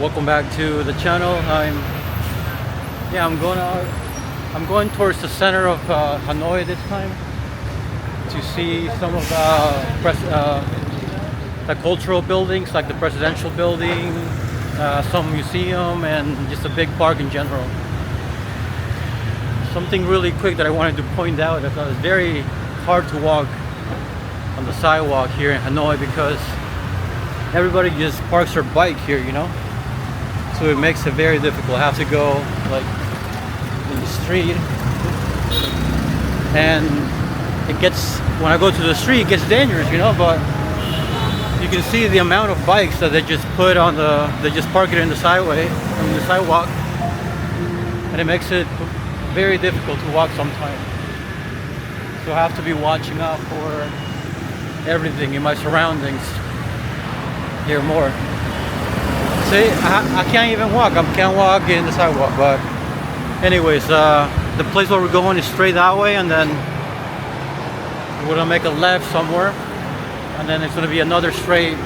welcome back to the channel. I'm going towards the center of Hanoi this time to see some of the cultural buildings, like the presidential building, some museum, and just a big park in general. Something really quick that I wanted to point out is that it's very hard to walk on the sidewalk here in Hanoi because everybody just parks their bike here, you know? So it makes it very difficult. I have to go like in the street, and when I go to the street, it gets dangerous, you know? But you can see the amount of bikes that they just put on they just park it in the sidewalk, and it makes it very difficult to walk sometimes. So I have to be watching out for everything in my surroundings here more. See, I can't even walk. I can't walk in the sidewalk. But anyways, the place where we're going is straight that way, and then we're gonna make a left somewhere, and then it's gonna be another straight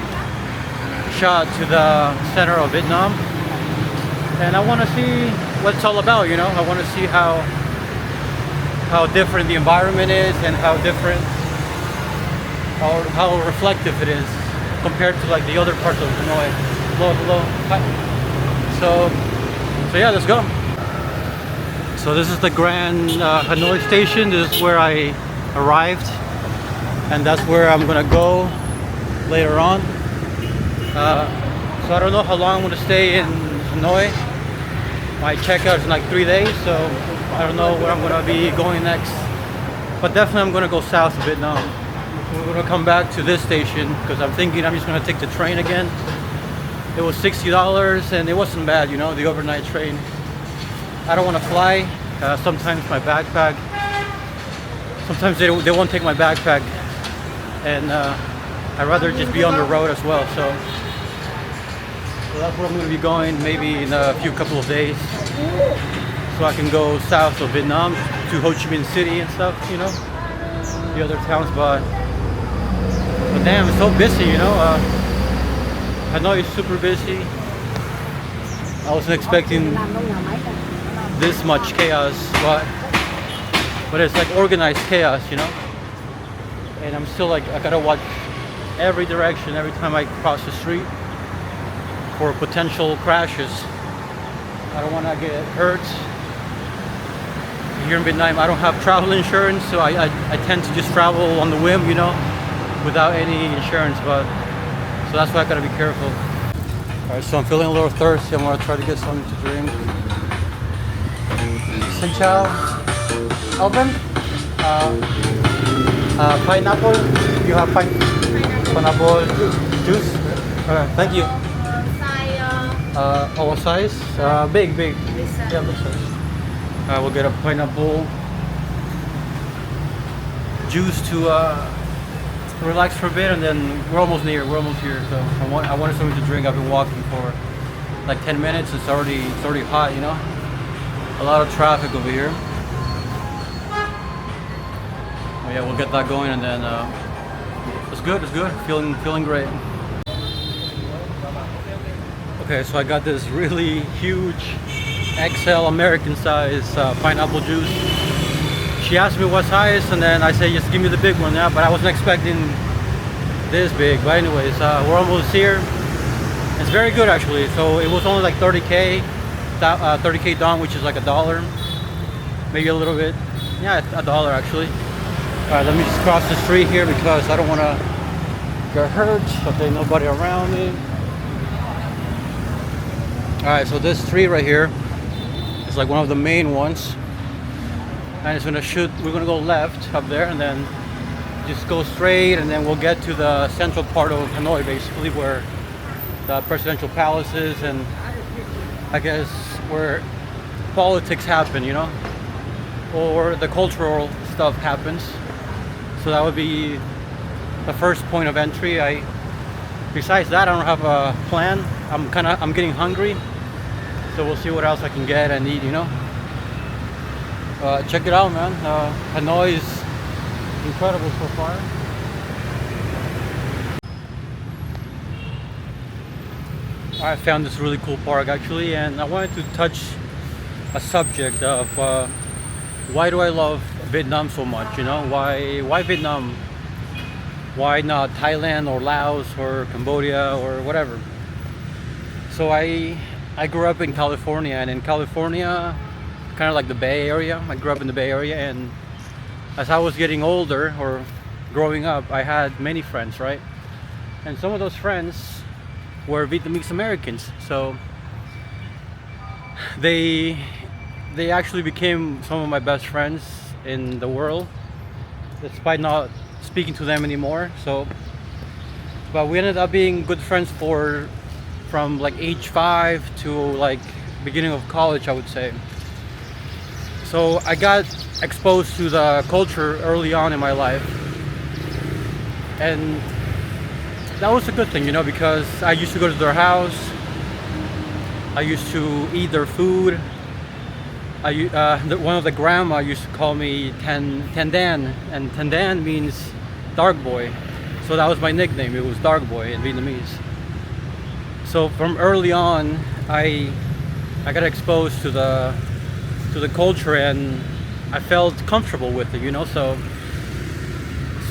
shot to the center of Vietnam. And I want to see what it's all about, you know. I want to see how different the environment is, and how different or how reflective it is compared to like the other parts of Hanoi. Hello. Hi. So yeah, let's go. So this is the Grand Hanoi station. This is where I arrived, and that's where I'm gonna go later on. So I don't know how long I'm gonna stay in Hanoi. My checkout is in like 3 days, so I don't know where I'm gonna be going next. But definitely I'm gonna go south of Vietnam. We're gonna come back to this station because I'm thinking I'm just gonna take the train again. It was $60 and it wasn't bad, you know, the overnight train. I don't want to fly. Sometimes my backpack, sometimes they won't take my backpack, and I'd rather just be on the road as well. So that's where I'm going to be going, maybe in a couple of days, so I can go south of Vietnam to Ho Chi Minh City and stuff, you know, the other towns. But damn, it's so busy, you know. Hanoi is super busy. I wasn't expecting this much chaos, but it's like organized chaos, you know. And I'm still like, I gotta watch every direction every time I cross the street for potential crashes. I don't want to get hurt. Here in Vietnam, I don't have travel insurance, so I tend to just travel on the whim, you know, without any insurance. But so that's why I gotta be careful. All right, so I'm feeling a little thirsty. I'm gonna try to get something to drink. Xin chào. Open. Pineapple. You have pineapple juice. Okay, thank you. Our size, big. Yeah, big size. We'll get a pineapple juice to relax for a bit, and then we're almost here. So I wanted something to drink. I've been walking for like 10 minutes. It's already hot, you know. A lot of traffic over here. Oh, yeah, we'll get that going, and then it's good. Feeling great. Okay, so I got this really huge XL American size pineapple juice. She asked me what size, and then I say just give me the big one. Yeah, but I wasn't expecting this big. But anyways, we're almost here. It's very good actually. So it was only like 30K dong, which is like $1, maybe a little bit. Yeah, $1 actually. All right, let me just cross the street here because I don't want to get hurt. Okay, nobody around me. All right, so this street right here is like one of the main ones, and it's we're gonna go left up there, and then just go straight, and then we'll get to the central part of Hanoi, basically where the presidential palace is, and I guess where politics happen, you know, or the cultural stuff happens. So that would be the first point of entry. Besides that, I don't have a plan. I'm getting hungry, so we'll see what else I can get and eat, you know. Check it out, man. Hanoi is incredible so far. I found this really cool park actually, and I wanted to touch a subject of why do I love Vietnam so much? You know, why Vietnam? Why not Thailand or Laos or Cambodia or whatever? So I grew up in California, and in California, kind of like the Bay Area. I grew up in the Bay Area, and as I was getting older or growing up, I had many friends, right? And some of those friends were Vietnamese Americans, so they actually became some of my best friends in the world, despite not speaking to them anymore. So, but we ended up being good friends from like age 5 to like beginning of college, I would say. So I got exposed to the culture early on in my life, and that was a good thing, you know, because I used to go to their house. I used to eat their food. One of the grandma used to call me Tan Dan, and Tan Dan means dark boy. So that was my nickname. It was dark boy in Vietnamese. So from early on, I got exposed to the culture, and I felt comfortable with it, you know. So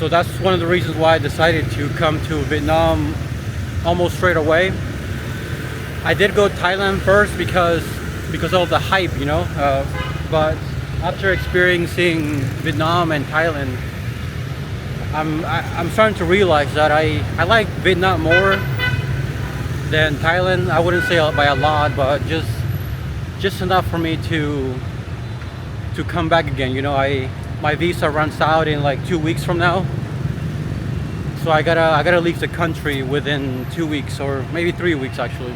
that's one of the reasons why I decided to come to Vietnam almost straight away. I did go to Thailand first because of the hype, you know. But after experiencing Vietnam and Thailand, I'm starting to realize that I like Vietnam more than Thailand. I wouldn't say by a lot, but just enough for me to come back again. You know, my visa runs out in like 2 weeks from now, so I gotta leave the country within 2 weeks or maybe 3 weeks actually.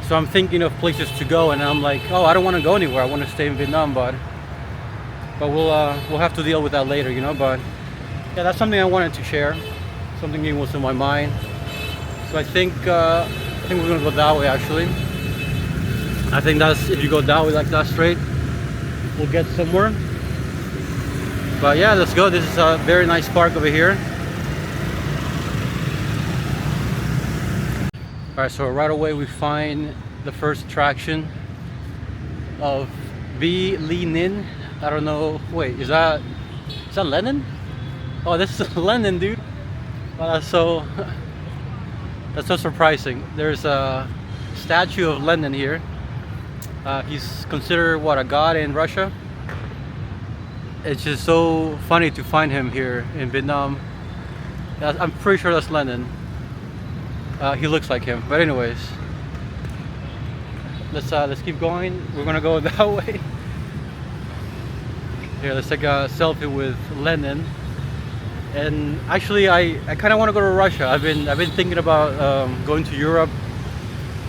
So I'm thinking of places to go, and I'm like, oh, I don't want to go anywhere. I want to stay in Vietnam, but we'll have to deal with that later, you know. But yeah, that's something I wanted to share. Something that was in my mind. So I think we're gonna go that way actually. I think that's, if you go that way like that straight, we'll get somewhere. But yeah, let's go. This is a very nice park over here. Alright, so right away we find the first attraction of V. Lee Nin. I don't know, wait, is that Lenin? Oh, this is Lenin, dude. Oh, that's so surprising. There's a statue of Lenin here. He's considered, what, a god in Russia? It's just so funny to find him here in Vietnam. I'm pretty sure that's Lenin. He looks like him, but anyways, let's keep going. We're gonna go that way. Here, let's take a selfie with Lenin. And actually, I kind of want to go to Russia. I've been thinking about going to Europe.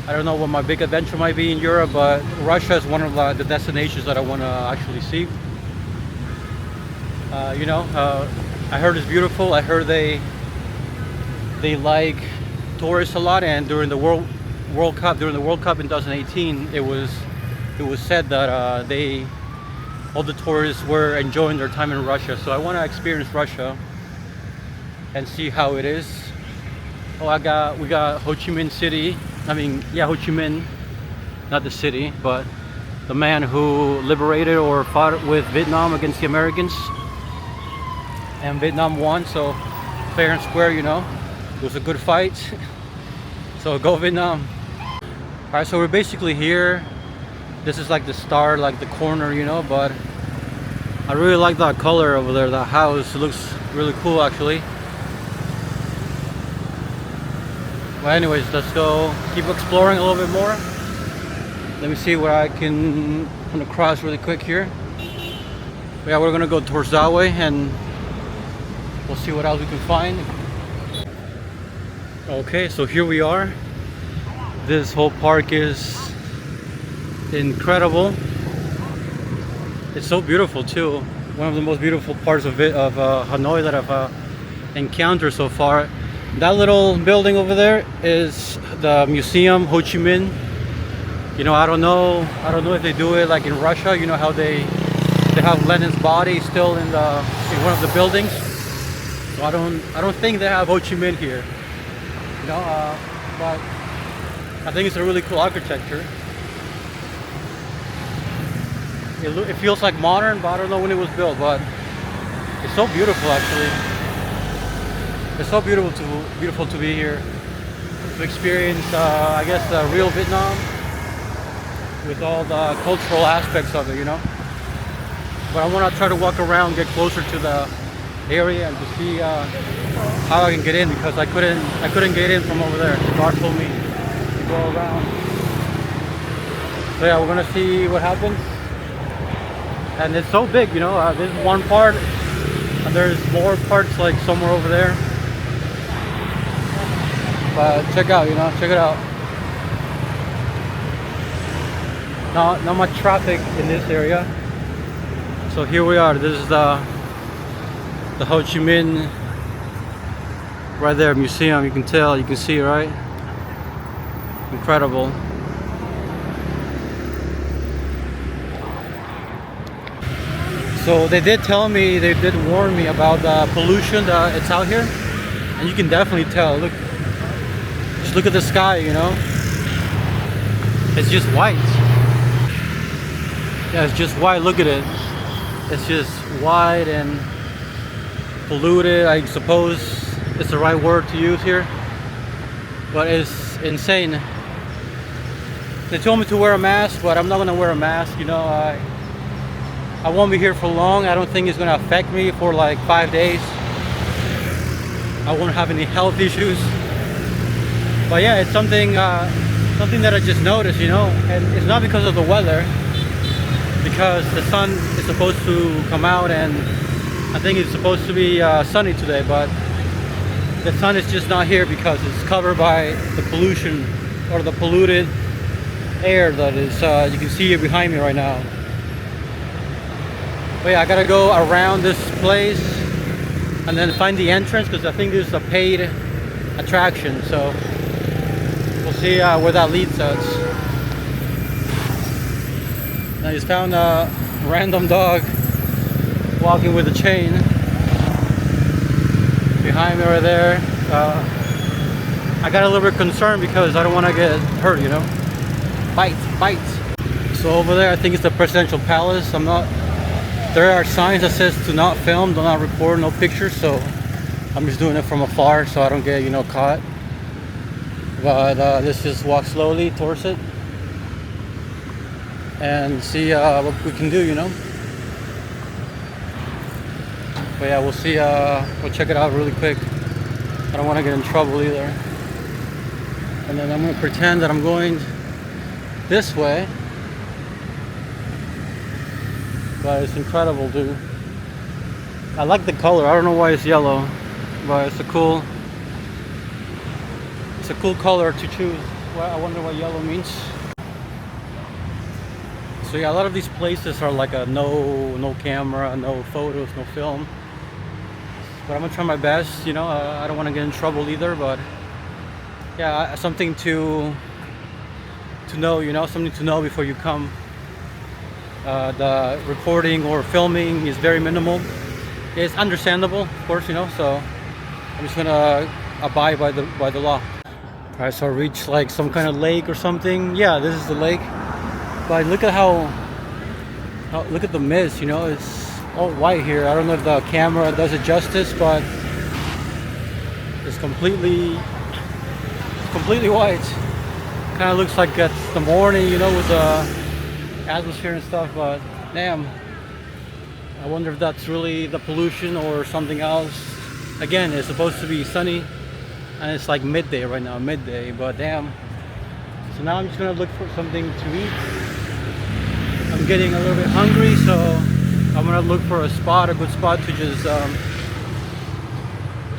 I don't know what my big adventure might be in Europe, but Russia is one of the destinations that I want to actually see. You know, I heard it's beautiful. I heard they like tourists a lot, and during the World Cup in 2018, it was said that all the tourists were enjoying their time in Russia. So I want to experience Russia and see how it is. Oh, we got Ho Chi Minh City. I mean, yeah, Ho Chi Minh, not the city, but the man who liberated or fought with Vietnam against the Americans, and Vietnam won. So fair and square, you know. It was a good fight. So go Vietnam. Alright, so we're basically here. This is like the start, like the corner, you know, but I really like that color over there, that house. It looks really cool actually. Well, anyways, let's go keep exploring a little bit more. Let me see what I'm gonna cross really quick here. But yeah, we're gonna go towards that way, and we'll see what else we can find. Okay, so here we are. This whole park is incredible. It's so beautiful too. One of the most beautiful parts of Hanoi that I've encountered so far. That little building over there is the Museum Ho Chi Minh. You know, I don't know if they do it like in Russia. You know how they have Lenin's body still in one of the buildings. So I don't think they have Ho Chi Minh here. You know, but I think it's a really cool architecture. It feels like modern, but I don't know when it was built, but it's so beautiful actually. It's so beautiful to be here, to experience, I guess, real Vietnam with all the cultural aspects of it, you know. But I want to try to walk around, get closer to the area, and to see how I can get in, because I couldn't get in from over there. The guard told me to go around. So yeah, we're gonna see what happens. And it's so big, you know. This is one part, and there's more parts like somewhere over there. But check out, you know, check it out. Not much traffic in this area. So here we are. This is the Ho Chi Minh right there museum. You can tell, you can see, right? Incredible. So they did tell me, they did warn me about the pollution that it's out here, and you can definitely tell. Look, just look at the sky, you know. It's just white. Yeah, it's just white. Look at it. It's just white and polluted, I suppose it's the right word to use here, but it's insane. They told me to wear a mask, but I'm not gonna wear a mask, you know. I won't be here for long. I don't think it's gonna affect me for like 5 days. I won't have any health issues. But yeah, it's something that I just noticed, you know. And it's not because of the weather, because the sun is supposed to come out, and I think it's supposed to be sunny today, but the sun is just not here because it's covered by the pollution, or the polluted air that is, you can see it behind me right now. But yeah, I gotta go around this place and then find the entrance, because I think this is a paid attraction. So we'll see where that leads us. I just found a random dog walking with a chain behind me right there. I got a little bit concerned because I don't want to get hurt, you know. Bites. So over there, I think it's the presidential palace. There are signs that says do not film, do not record, no pictures, so I'm just doing it from afar so I don't get, you know, caught. But let's just walk slowly towards it and see what we can do, you know. But yeah, we'll see. We'll check it out really quick. I don't want to get in trouble either. And then I'm going to pretend that I'm going this way. But it's incredible, dude. I like the color. I don't know why it's yellow, but it's a cool color to choose. Well, I wonder what yellow means. So yeah, a lot of these places are like a no camera, no photos, no film. But I'm gonna try my best, you know. I don't want to get in trouble either, but yeah, something to know, you know, something to know before you come. The recording or filming is very minimal. It's understandable, of course, you know. So I'm just gonna abide by the law. All right, so I reached like some kind of lake or something. Yeah, this is the lake. But look at look at the mist, you know. It's all white here. I don't know if the camera does it justice, but it's completely white. Kind of looks like it's the morning, you know, with the atmosphere and stuff, but damn, I wonder if that's really the pollution or something else. Again, it's supposed to be sunny and it's like midday right now, but damn. So now I'm just gonna look for something to eat. I'm getting a little bit hungry, so I'm gonna look for a good spot to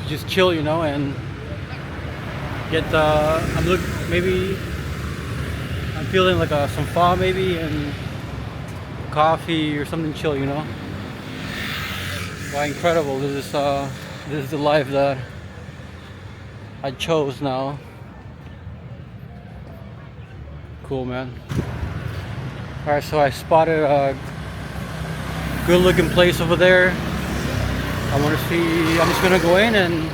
just chill, you know, and get I'm feeling like some pho maybe, and coffee or something chill, you know. Wow, incredible. This is the life that I chose now. Cool, man. Alright, so I spotted a good looking place over there. I'm just gonna go in and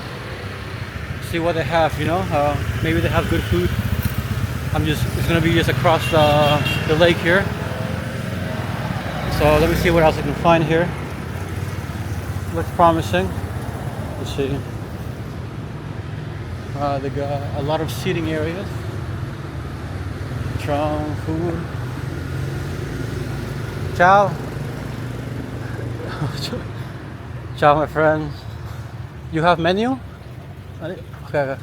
see what they have, you know. Maybe they have good food. It's gonna be just across the lake here. So let me see what else I can find here. Looks promising. Let's see. They got a lot of seating areas. Strong food. Ciao. Ciao, my friend. You have menu? Okay.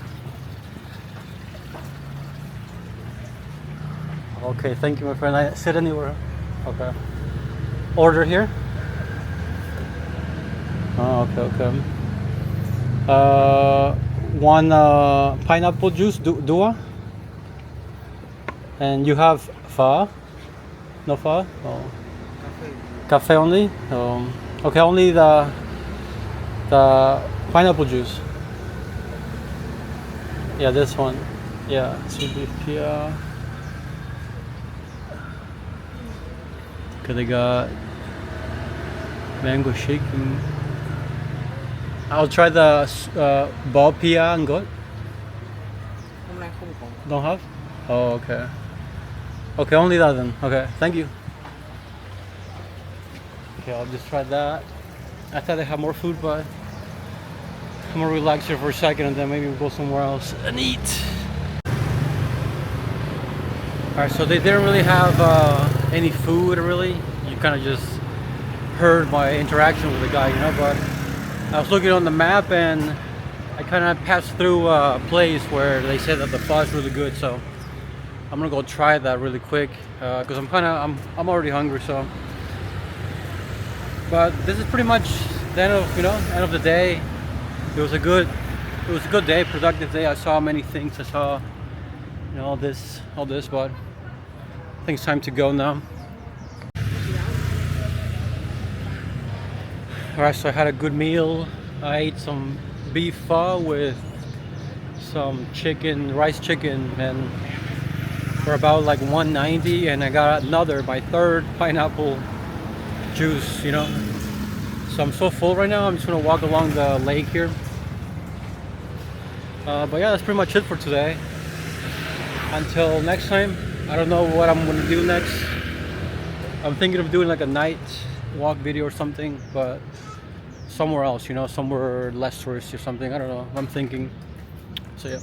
Okay, thank you, my friend. I sit anywhere. Okay. Order here. Oh, okay. One pineapple juice, dua. And you have pho? No pho? Oh. Cafe only? Okay, only the pineapple juice. Yeah, this one. Yeah, sweet beef pia. Okay, they got mango shake. I'll try the bò pia and goat. Don't have? Oh, okay. Okay, only that then. Okay, thank you. Okay, I'll just try that. I thought they had more food, but I'm gonna relax here for a second and then maybe we'll go somewhere else and eat. Alright, so they didn't really have any food really. You kind of just heard my interaction with the guy, you know, but I was looking on the map and I kind of passed through a place where they said that the pho is really good, so I'm gonna go try that really quick because I'm already hungry. So, but this is pretty much the end of the day. It was a good day, productive day. I saw many things. I saw all this, but I think it's time to go now. Alright, so I had a good meal. I ate some beef pho with some rice chicken, and for about like $1.90, and I got my third pineapple juice, you know. So I'm so full right now. I'm just gonna walk along the lake here. But yeah, that's pretty much it for today. Until next time, I don't know what I'm gonna do next. I'm thinking of doing like a night walk video or something, but somewhere else, somewhere less touristy or something. I don't know. I'm thinking. So yeah.